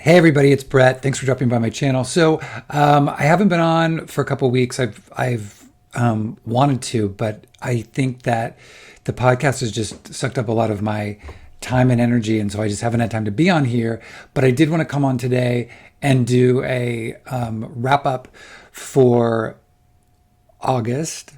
Hey everybody, it's Brett. Thanks for dropping by my channel. I haven't been on for a couple of weeks. I've wanted to, but I think that the podcast has just sucked up a lot of my time and energy, and so I just haven't had time to be on here. But I did want to come on today and do a wrap up for August.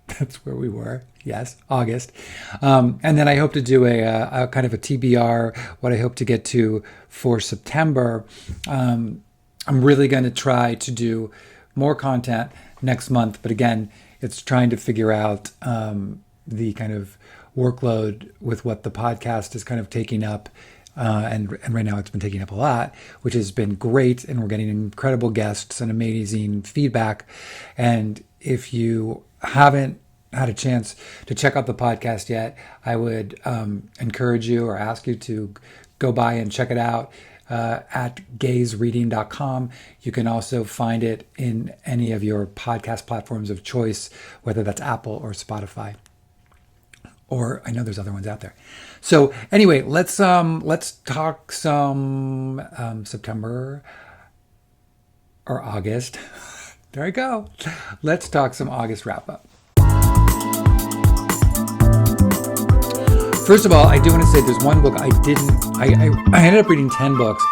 That's where we were. Yes, August. And then I hope to do a kind of a TBR, what I hope to get to for September. I'm really going to try to do more content next month. But again, it's trying to figure out the kind of workload with what the podcast is kind of taking up. And right now it's been taking up a lot, which has been great. And we're getting incredible guests and amazing feedback. And if you haven't had a chance to check out the podcast yet, I would encourage you or ask you to go by and check it out at gazereading.com. You can also find it in any of your podcast platforms of choice, whether that's Apple or Spotify. Or I know there's other ones out there. So anyway, let's talk some September or August. There I go. Let's talk some August wrap up. First of all, I do want to say there's one book I ended up reading 10 books.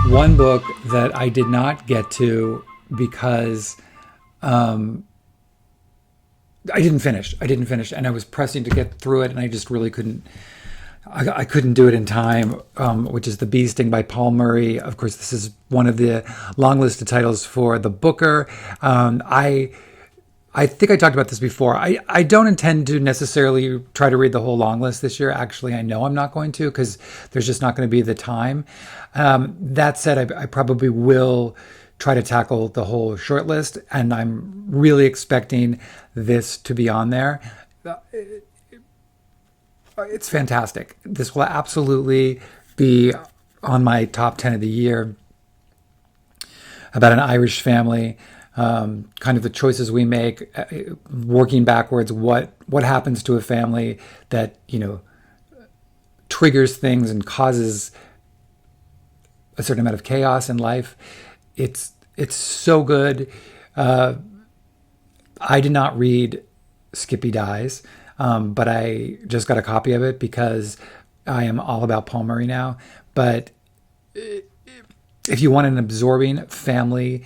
One book that I did not get to because I didn't finish, and I was pressing to get through it, and I just really couldn't. I couldn't do it in time, which is The Bee Sting by Paul Murray. Of course, this is one of the long listed titles for the Booker. I think I talked about this before. I don't intend to necessarily try to read the whole long list this year. Actually, I know I'm not going to because there's just not going to be the time. That said, I probably will try to tackle the whole short list, and I'm really expecting this to be on there. It's fantastic. This will absolutely be on my top 10 of the year, about an Irish family. Kind of the choices we make, working backwards, what happens to a family that, triggers things and causes a certain amount of chaos in life. It's so good. I did not read Skippy Dies, but I just got a copy of it because I am all about Paul Murray now. But if you want an absorbing family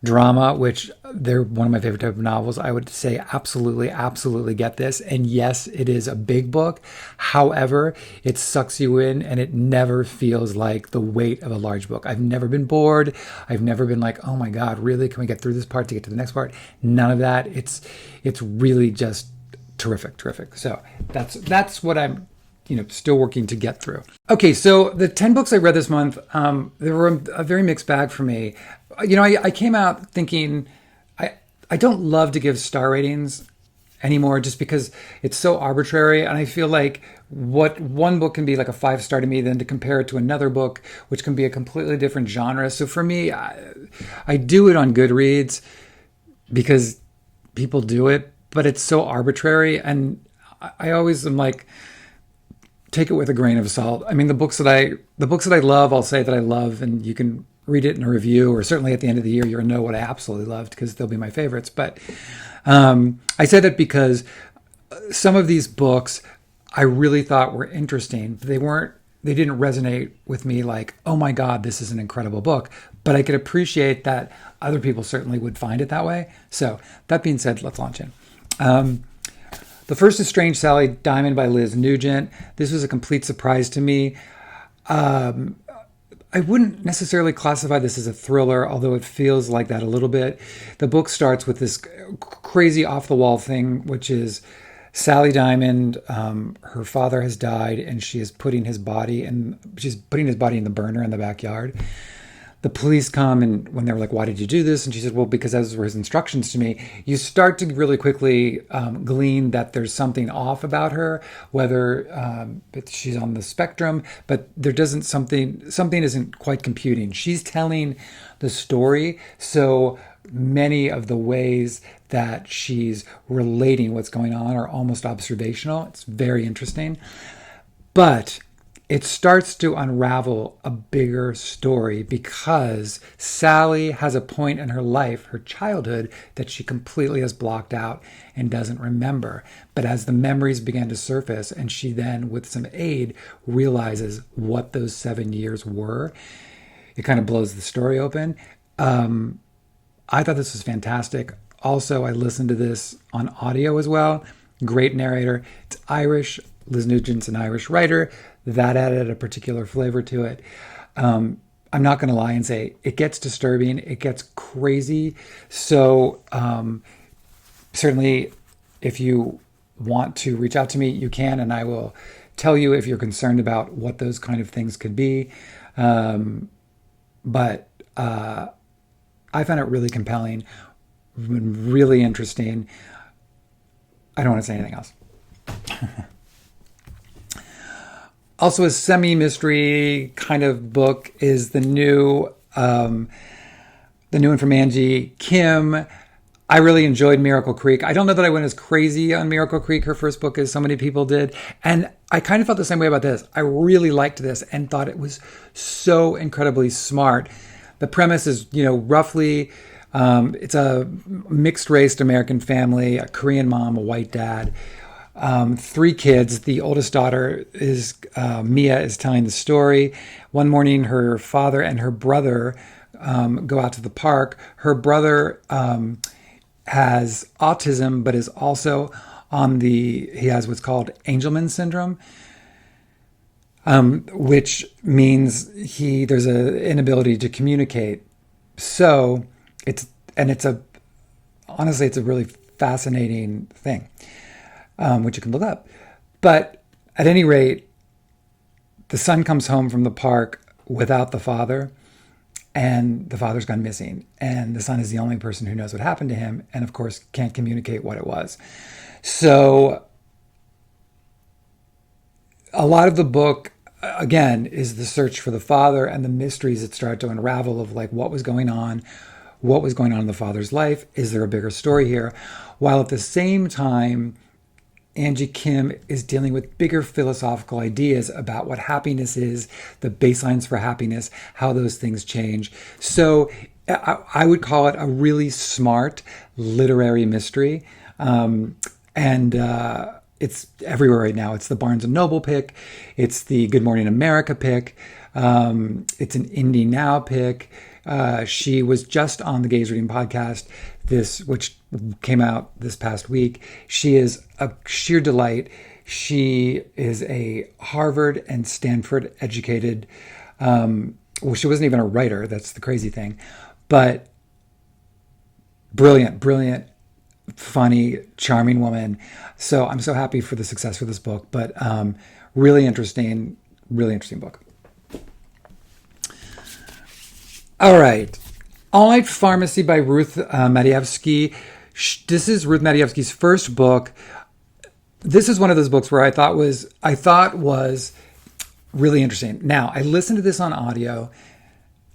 drama, which they're one of my favorite type of novels, I would say absolutely get this. And yes, it is a big book. However, it sucks you in and it never feels like the weight of a large book. I've never been bored. I've never been like, oh my God, really? Can we get through this part to get to the next part? None of that. It's really just terrific. So that's what I'm still working to get through. Okay, so the 10 books I read this month, they were a very mixed bag for me. I came out thinking I don't love to give star ratings anymore just because it's so arbitrary. And I feel like what one book can be like a 5-star to me, then to compare it to another book, which can be a completely different genre. So for me, I do it on Goodreads because people do it, but it's so arbitrary. And I always am like, take it with a grain of salt. I mean, the books that I love, I'll say that I love, and you can read it in a review, or certainly at the end of the year, you're going to know what I absolutely loved because they'll be my favorites. But I say that because some of these books I really thought were interesting. They didn't resonate with me like, oh my God, this is an incredible book. But I could appreciate that other people certainly would find it that way. So that being said, let's launch in. The first is Strange Sally Diamond by Liz Nugent. This was a complete surprise to me. I wouldn't necessarily classify this as a thriller, although it feels like that a little bit. The book starts with this crazy off-the-wall thing, which is Sally Diamond. Her father has died, and she's putting his body in the burner in the backyard. The police come, and when they're like, why did you do this? And she said, well, because those were his instructions to me. You start to really quickly glean that there's something off about her, whether she's on the spectrum, but something isn't quite computing. She's telling the story, so many of the ways that she's relating what's going on are almost observational. It's very interesting. But it starts to unravel a bigger story because Sally has a point in her life, her childhood, that she completely has blocked out and doesn't remember. But as the memories began to surface and she then, with some aid, realizes what those 7 years were, it kind of blows the story open. I thought this was fantastic. Also, I listened to this on audio as well. Great narrator. It's Irish. Liz Nugent's an Irish writer. That added a particular flavor to it. I'm not going to lie and say it gets disturbing. It gets crazy. So certainly if you want to reach out to me, you can, and I will tell you if you're concerned about what those kind of things could be. But I found it really compelling, really interesting. I don't want to say anything else. Also, a semi-mystery kind of book is the new one from Angie Kim. I really enjoyed Miracle Creek. I don't know that I went as crazy on Miracle Creek, her first book, as so many people did. And I kind of felt the same way about this. I really liked this and thought it was so incredibly smart. The premise is, roughly, it's a mixed-race American family, a Korean mom, a white dad, 3 kids. The oldest daughter is Mia is telling the story. One morning, her father and her brother go out to the park. Her brother has autism, but is also he has what's called Angelman syndrome, which means there's an inability to communicate. So honestly, it's a really fascinating thing, which you can look up. But at any rate, the son comes home from the park without the father, and the father's gone missing. And the son is the only person who knows what happened to him, and of course can't communicate what it was. So a lot of the book, again, is the search for the father and the mysteries that start to unravel of what was going on in the father's life. Is there a bigger story here? While at the same time, Angie Kim is dealing with bigger philosophical ideas about what happiness is, the baselines for happiness, how those things change. So I would call it a really smart literary mystery. And it's everywhere right now. It's the Barnes & Noble pick. It's the Good Morning America pick. It's an Indie Now pick. She was just on the Gaze Reading podcast, which came out this past week. She is a sheer delight. She is a Harvard and Stanford educated. She wasn't even a writer. That's the crazy thing, but brilliant, funny, charming woman. So I'm so happy for the success for this book, but really interesting book. All right. All Night Pharmacy by Ruth Madievsky. This is Ruth Madievsky's first book. This is one of those books where I thought was really interesting. Now, I listened to this on audio,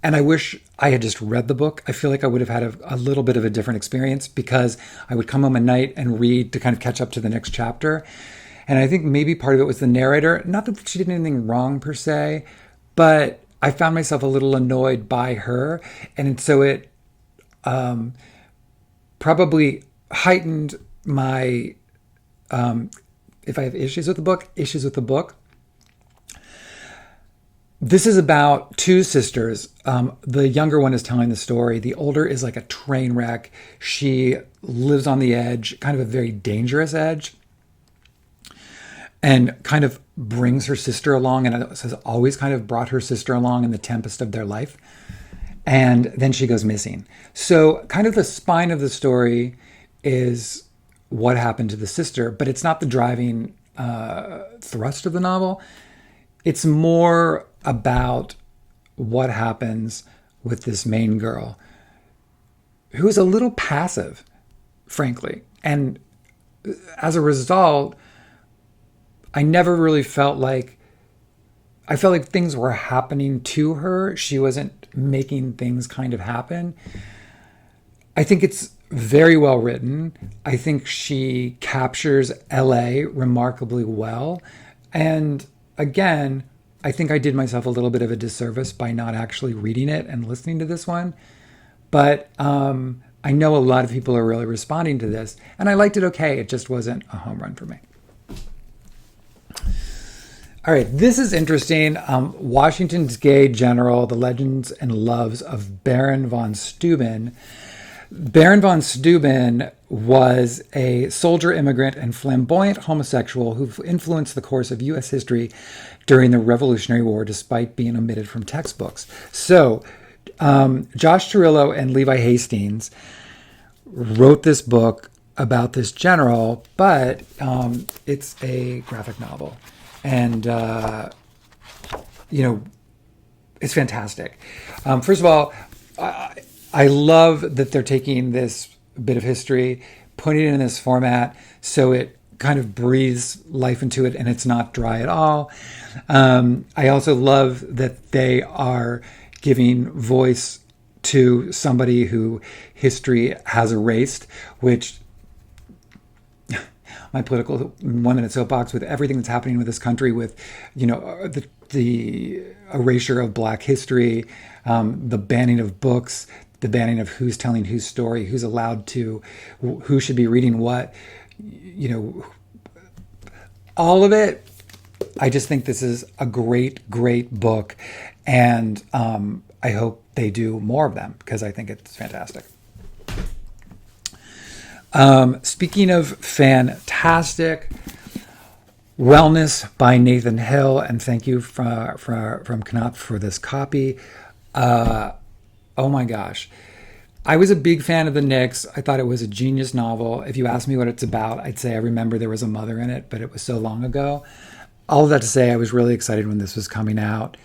and I wish I had just read the book. I feel like I would have had a little bit of a different experience because I would come home at night and read to kind of catch up to the next chapter. And I think maybe part of it was the narrator. Not that she did anything wrong per se, but I found myself a little annoyed by her. And so it probably heightened my, if I have issues with the book. This is about 2 sisters. The younger one is telling the story. The older is like a train wreck. She lives on the edge, kind of a very dangerous edge, and kind of brings her sister along, and has always kind of brought her sister along in the tempest of their life. And then she goes missing. So kind of the spine of the story is what happened to the sister, but it's not the driving thrust of the novel. It's more about what happens with this main girl, who is a little passive, frankly. And as a result, I never really felt like things were happening to her. She wasn't making things kind of happen. I think it's very well written. I think she captures LA remarkably well. And again, I think I did myself a little bit of a disservice by not actually reading it and listening to this one. But I know a lot of people are really responding to this, and I liked it okay. It just wasn't a home run for me. All right, this is interesting. Washington's Gay General, The Legends and Loves of Baron von Steuben. Baron von Steuben was a soldier, immigrant, and flamboyant homosexual who influenced the course of U.S. history during the Revolutionary War, despite being omitted from textbooks. So, Josh Cirillo and Levi Hastings wrote this book about this general, but it's a graphic novel. And, it's fantastic. First of all, I love that they're taking this bit of history, putting it in this format so it kind of breathes life into it and it's not dry at all. I also love that they are giving voice to somebody who history has erased, which my political 1 minute soapbox with everything that's happening with this country, with the erasure of Black history, the banning of books, the banning of who's telling whose story, who's allowed to, who should be reading what, all of it. I just think this is a great, great book, and I hope they do more of them because I think it's fantastic. Speaking of fantastic, Wellness by Nathan Hill, and thank you from Knopf for this copy. Oh my gosh. I was a big fan of the Knicks. I thought it was a genius novel. If you ask me what it's about, I'd say I remember there was a mother in it, but it was so long ago. All of that to say, I was really excited when this was coming out.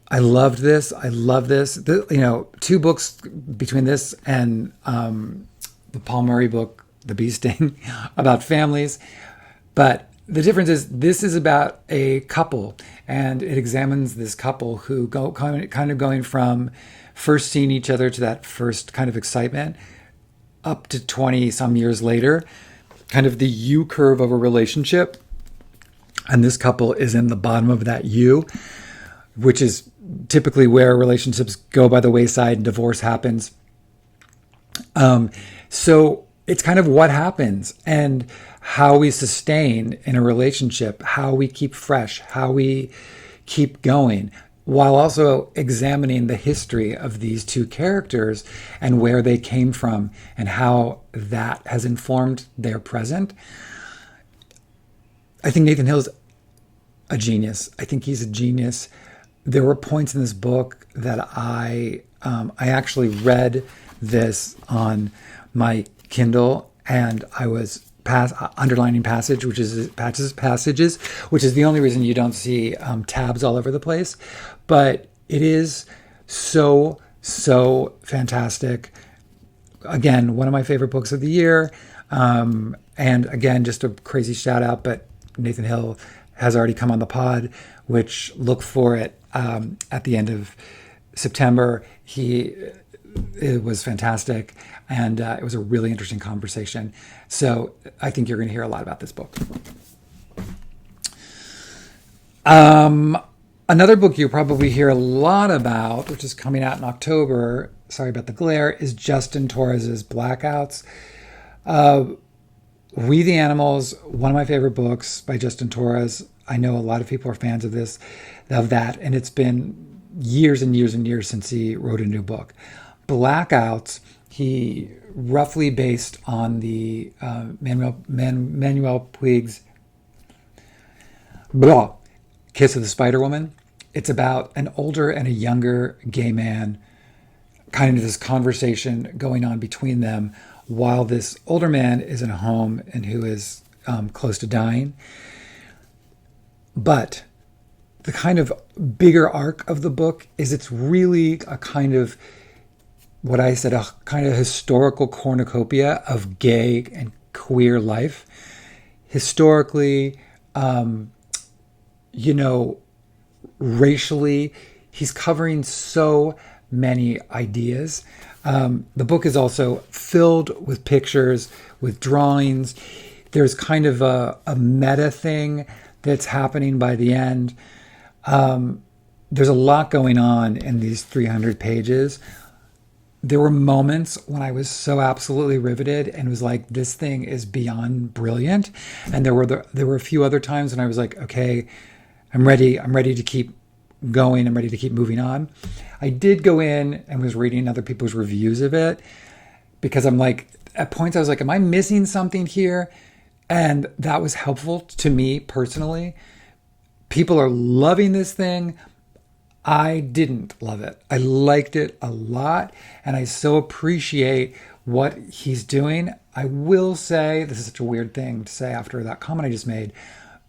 I loved this. I love this. 2 books between this and the Paul Murray book, The Bee Sting, about families. But the difference is this is about a couple, and it examines this couple who go kind of going from first seeing each other to that first kind of excitement up to 20 some years later, kind of the U curve of a relationship. And this couple is in the bottom of that U, which is typically where relationships go by the wayside and divorce happens. So it's kind of what happens and how we sustain in a relationship, how we keep fresh, how we keep going, while also examining the history of these 2 characters and where they came from and how that has informed their present. I think Nathan Hill's a genius. I think he's a genius. There were points in this book that I actually read this on my Kindle, and I was underlining passages, which is the only reason you don't see tabs all over the place. But it is so fantastic. Again, one of my favorite books of the year. And again, just a crazy shout out, but Nathan Hill has already come on the pod, which look for it at the end of September. It was fantastic, and it was a really interesting conversation. So I think you're going to hear a lot about this book. Another book you probably hear a lot about, which is coming out in October, sorry about the glare, is Justin Torres's Blackouts. We the Animals, one of my favorite books by Justin Torres. I know a lot of people are fans of that, and it's been years and years and years since he wrote a new book. Blackouts, he roughly based on the Manuel Puig's Kiss of the Spider Woman. It's about an older and a younger gay man, kind of this conversation going on between them while this older man is in a home and who is close to dying. But the kind of bigger arc of the book is it's really a kind of what I said, a kind of historical cornucopia of gay and queer life. Historically, racially, he's covering so many ideas. The book is also filled with pictures, with drawings. There's kind of a meta thing that's happening by the end. There's a lot going on in these 300 pages. There were moments when I was so absolutely riveted and was like, this thing is beyond brilliant. And there were a few other times when I was like, okay, I'm ready to keep going. I'm ready to keep moving on. I did go in and was reading other people's reviews of it because I'm like, at points I was like, am I missing something here? And that was helpful to me personally. People are loving this thing. I didn't love it. I liked it a lot, and I so appreciate what he's doing. I will say, this is such a weird thing to say after that comment I just made,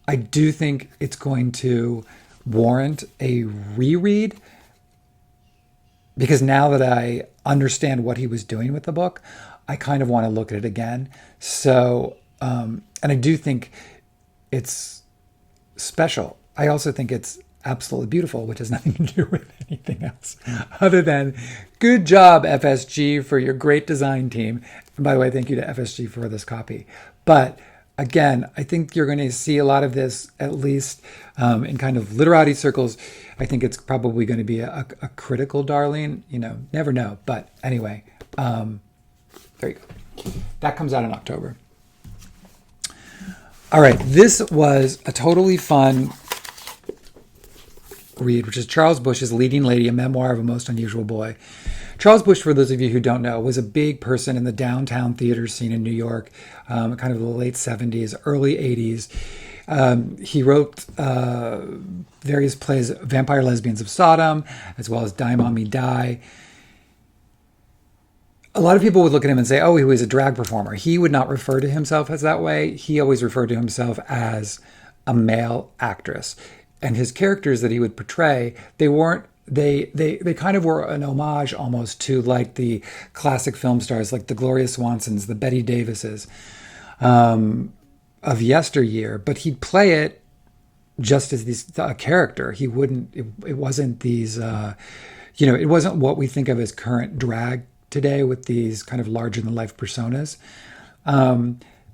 I do think it's going to warrant a reread, because now that I understand what he was doing with the book, I kind of want to look at it again. So, and I do think it's special. I also think it's absolutely beautiful, which has nothing to do with anything else other than good job, FSG, for your great design team. And by the way, thank you to FSG for this copy. But again, I think you're going to see a lot of this, at least in kind of literati circles. I think it's probably going to be a critical darling. You know, never know. But anyway, there you go. That comes out in October. All right, this was a totally fun read, which is Charles Bush's Leading Lady, a memoir of a most unusual boy. Charles Bush, for those of you who don't know, was a big person in the downtown theater scene in New York, kind of the late 70s, early 80s. He wrote various plays, Vampire Lesbians of Sodom, as well as Die Mommy Die. A lot of people would look at him and say, oh, he was a drag performer. He would not refer to himself as that way. He always referred to himself as a male actress. And his characters that he would portray, they kind of were an homage almost to like the classic film stars, like the Gloria Swansons, the Bette Davises of yesteryear. But he'd play it just as a character. He wouldn't. It wasn't these. It wasn't what we think of as current drag today with these kind of larger than life personas.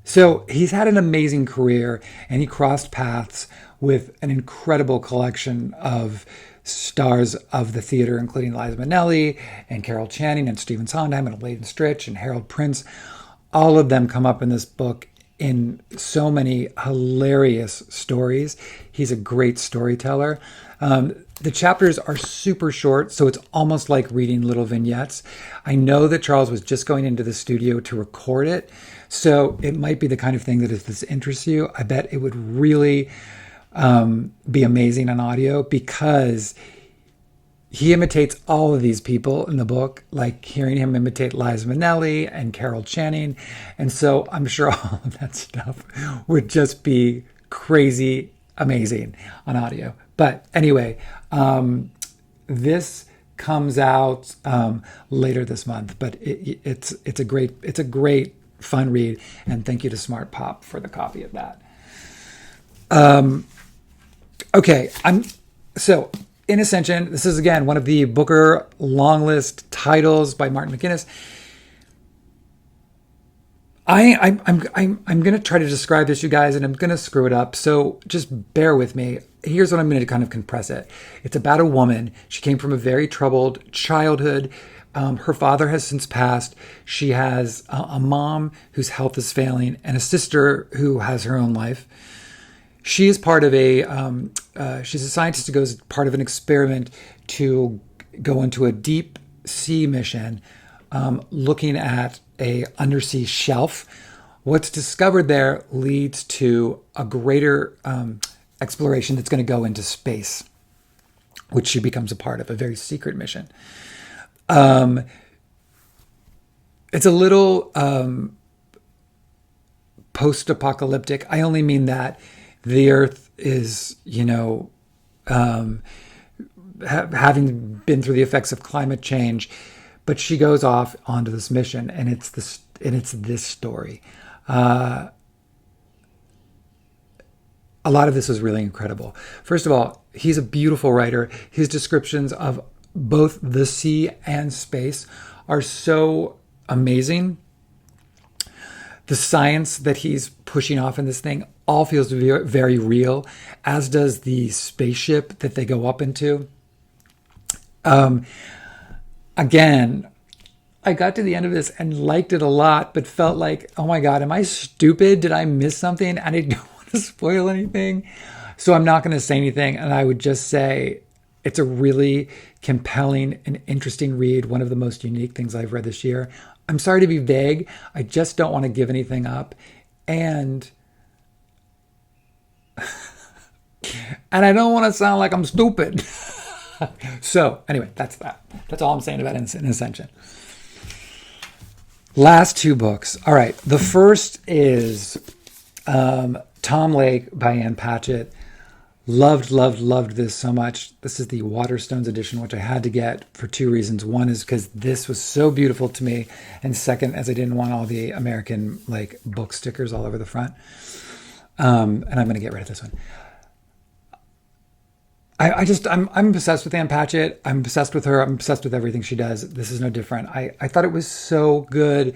So he's had an amazing career, and he crossed paths with an incredible collection of stars of the theater, including Liza Minnelli and Carol Channing and Stephen Sondheim and Elaine Stritch and Harold Prince. All of them come up in this book in so many hilarious stories. He's a great storyteller. The chapters are super short, so it's almost like reading little vignettes. I know that Charles was just going into the studio to record it, so it might be the kind of thing that if this interests you, I bet it would really be amazing on audio, because he imitates all of these people in the book, like hearing him imitate Liza Minnelli and Carol Channing. And so I'm sure all of that stuff would just be crazy amazing on audio. But anyway, this comes out later this month, but it's a great fun read. And thank you to Smart Pop for the copy of that. Okay, so in Ascension, this is again one of the Booker long list titles by Martin McGuinness. I'm going to try to describe this, you guys, and I'm going to screw it up. So just bear with me. Here's what I'm going to kind of compress it. It's about a woman. She came from a very troubled childhood. Her father has since passed. She has a mom whose health is failing and a sister who has her own life. She is part of she's a scientist who goes part of an experiment to go into a deep sea mission, looking at a undersea shelf. What's discovered there leads to a greater exploration that's going to go into space, which she becomes a part of, a very secret mission. It's a little post-apocalyptic. I only mean that the Earth is, having been through the effects of climate change, but she goes off onto this mission, and it's this story. A lot of this is really incredible. First of all, he's a beautiful writer. His descriptions of both the sea and space are so amazing. The science that he's pushing off in this thing all feels very real, as does the spaceship that they go up into. Again, I got to the end of this and liked it a lot, but felt like, oh my God, am I stupid? Did I miss something? I didn't want to spoil anything. So I'm not going to say anything. And I would just say it's a really compelling and interesting read. One of the most unique things I've read this year. I'm sorry to be vague. I just don't want to give anything up. And I don't want to sound like I'm stupid. So anyway, that's that. That's all I'm saying about Ascension. Last two books. All right. The first is Tom Lake by Ann Patchett. Loved this so much. This is the Waterstones edition, which I had to get for two reasons. One is because this was so beautiful to me. And second, as I didn't want all the American like book stickers all over the front. And I'm going to get rid of this one. I'm obsessed with Ann Patchett. I'm obsessed with her. I'm obsessed with everything she does. This is no different. I thought it was so good,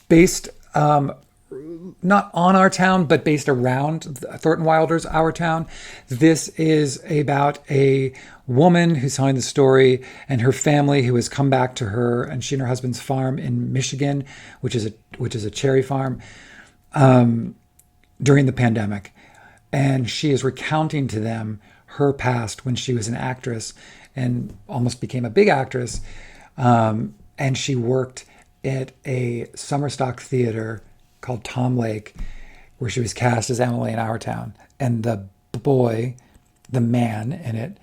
based not on our town, but based around Thornton Wilder's Our Town. This is about a woman who's telling the story and her family who has come back to her and she and her husband's farm in Michigan, which is a cherry farm, during the pandemic. And she is recounting to them her past when she was an actress and almost became a big actress. And she worked at a summer stock theater called Tom Lake, where she was cast as Emily in Our Town. And the boy, the man in it,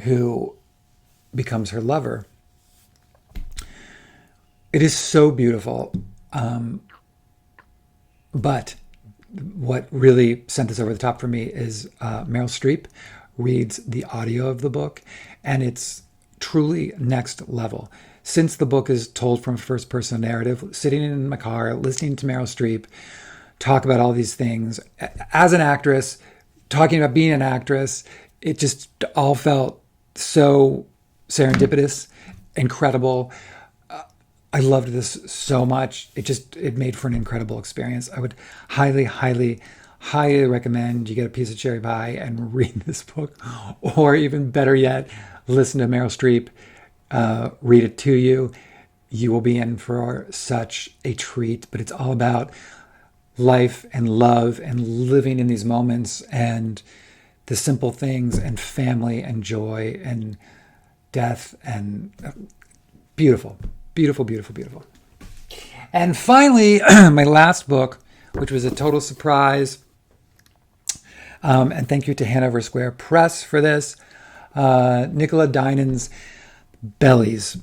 who becomes her lover. It is so beautiful. But what really sent this over the top for me is Meryl Streep reads the audio of the book, and it's truly next level. Since the book is told from first person narrative, sitting in my car, listening to Meryl Streep talk about all these things as an actress, talking about being an actress, it just all felt so serendipitous, incredible. I loved this so much. It made for an incredible experience. I would highly recommend you get a piece of cherry pie and read this book, or even better yet, listen to Meryl Streep read it to you. You will be in for such a treat. But it's all about life and love and living in these moments and the simple things and family and joy and death and beautiful. And finally, my last book, which was a total surprise, and thank you to Hanover Square Press for this, Nicola Dines' Bellies.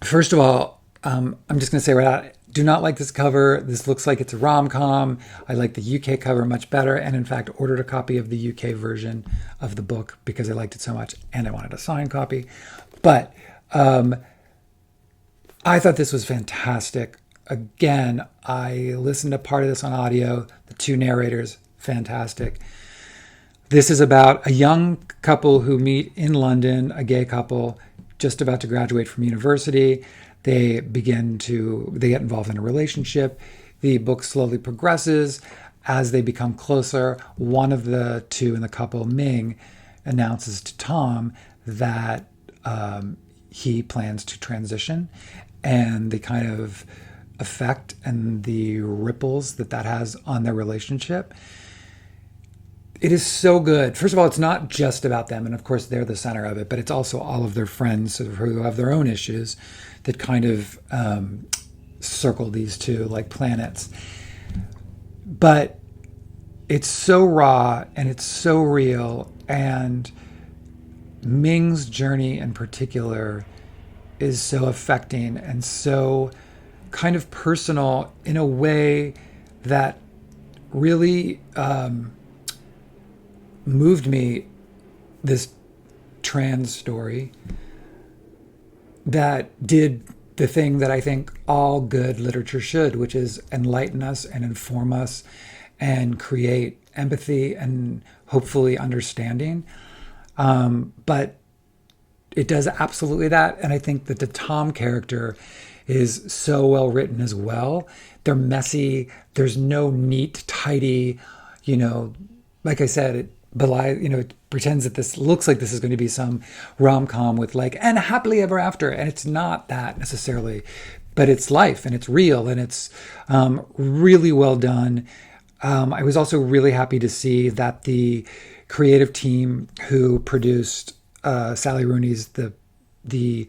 First of all, I'm just going to say right out, do not like this cover. This looks like it's a rom-com. I like the UK cover much better, and in fact ordered a copy of the UK version of the book because I liked it so much and I wanted a signed copy. But I thought this was fantastic. Again, I listened to part of this on audio. The two narrators, fantastic. This is about a young couple who meet in London, a gay couple, just about to graduate from university. They get involved in a relationship. The book slowly progresses. As they become closer, one of the two in the couple, Ming, announces to Tom that he plans to transition, and the kind of effect and the ripples that has on their relationship. It is so good. First of all, it's not just about them, and of course they're the center of it, but it's also all of their friends who have their own issues that kind of circle these two like planets. But it's so raw and it's so real, and Ming's journey in particular is so affecting and so kind of personal in a way that really moved me. This trans story that did the thing that I think all good literature should, which is enlighten us and inform us and create empathy and hopefully understanding. But it does absolutely that. And I think that the Tom character is so well written as well. They're messy. There's no neat, tidy, you know, like I said, it belies, you know, it pretends that this looks like this is going to be some rom-com with like, and happily ever after. And it's not that necessarily, but it's life and it's real and it's really well done. I was also really happy to see that the creative team who produced Sally Rooney's the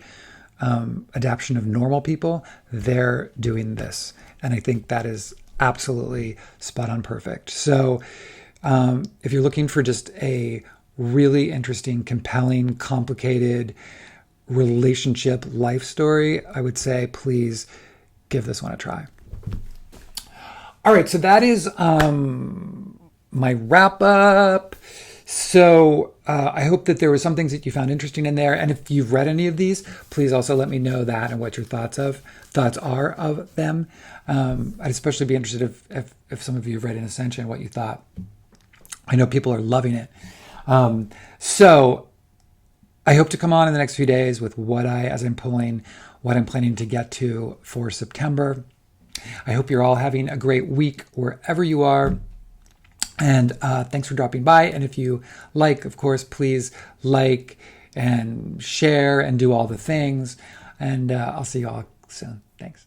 adaptation of Normal People, they're doing this, and I think that is absolutely spot on perfect. So if you're looking for just a really interesting, compelling, complicated relationship life story, I would say please give this one a try. All right, so that is my wrap up. So I hope that there were some things that you found interesting in there. And if you've read any of these, please also let me know that and what your thoughts are of them. I'd especially be interested if some of you have read In Ascension, what you thought. I know people are loving it. So I hope to come on in the next few days with what I'm planning to get to for September. I hope you're all having a great week wherever you are. And thanks for dropping by. And if you like, of course, please like and share and do all the things. And I'll see you all soon. Thanks.